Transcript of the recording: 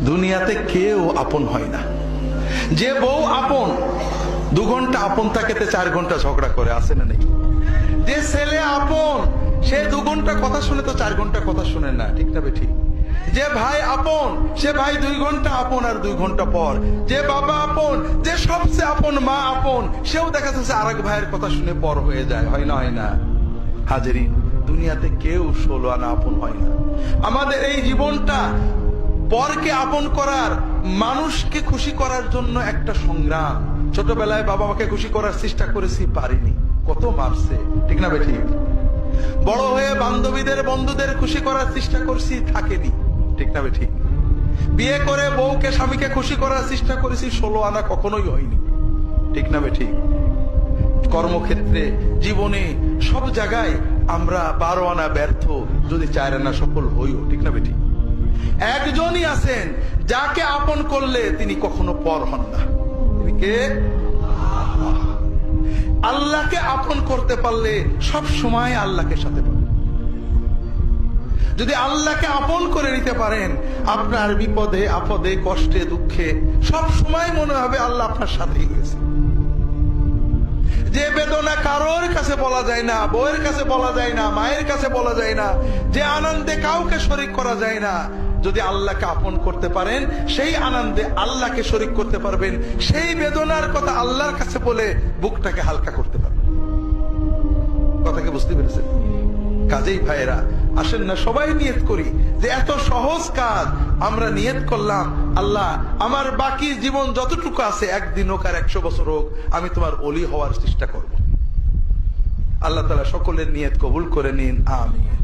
দুনিয়াতে কেউ আপন হয় না। যে বউ আপন 2 ঘন্টা আপন থাকেতে 4 ঘন্টা ঝগড়া করে, আসে না নেই? যে ছেলে আপন সে 2 ঘন্টা কথা শুনে তো 4 ঘন্টা কথা শুনে না, ঠিক না বেঠিক? যে ভাই আপন সে ভাই 2 ঘন্টা আপন আর 2 ঘন্টা পর। যে বাবা আপন, যে সবচেয়ে আপন মা আপন, সেও দেখা যাচ্ছে আরেক ভাইয়ের কথা শুনে পর হয়ে যায়, হয় না? হয় না হাজেরিন? দুনিয়াতে কেউ 16 আনা আপন হয় না। আমাদের এই জীবনটা পরকে আপন করার, মানুষকে খুশি করার জন্য একটা সংগ্রাম। ছোটবেলায় বাবা মাকে খুশি করার চেষ্টা করেছি, পারিনি, কত মারছে, ঠিক না বেঠিক? বড় হয়ে বান্ধবীদের বন্ধুদের খুশি করার চেষ্টা করছি, থাকেনি, ঠিক না বেঠিক? বিয়ে করে বউকে স্বামীকে খুশি করার চেষ্টা করেছি, 16 আনা কখনোই হয়নি, ঠিক না বেঠিক? কর্মক্ষেত্রে, জীবনে, সব জায়গায় আমরা 12 আনা ব্যর্থ, যদি 4 আনা সফল হইও, ঠিক না বেঠিক? একজনই আছেন যাকে আপন করলে তিনি কখনো পর হন না, তিনি কে? আল্লাহকে আপন করতে পারলে সব সময় আল্লাহকে সাথে পাবেন। যদি আল্লাহকে আপন করে নিতে পারেন, আপনার বিপদে আপদে কষ্টে দুঃখে সব সময় মনে হবে আল্লাহ আপনার সাথেই গেছে। যে বেদনা কারোর কাছে বলা যায় না, বউয়ের কাছে বলা যায় না, মায়ের কাছে বলা যায় না, যে আনন্দে কাউকে শরীক করা যায় না, যদি আল্লাহকে আপন করতে পারেন সেই আনন্দে আল্লাহকে শরীক করতে পারবেন, সেই বেদনার কথা আল্লাহর কাছে বলে বুকটাকে হালকা করতে পারবেন। কথাকে বুঝতে পেরেছেন? কাজেই ভাইয়েরা, আসেন না সবাই নিয়ত করি যে এত সহজ কাজ আমরা নিয়ত করলাম, আল্লাহ আমার বাকি জীবন যতটুকু আছে, 1 দিন হোক আর 100 বছর হোক, আমি তোমার ওলি হওয়ার চেষ্টা করব। আল্লাহ তাআলা সকলের নিয়ত কবুল করে নিন, আমিন।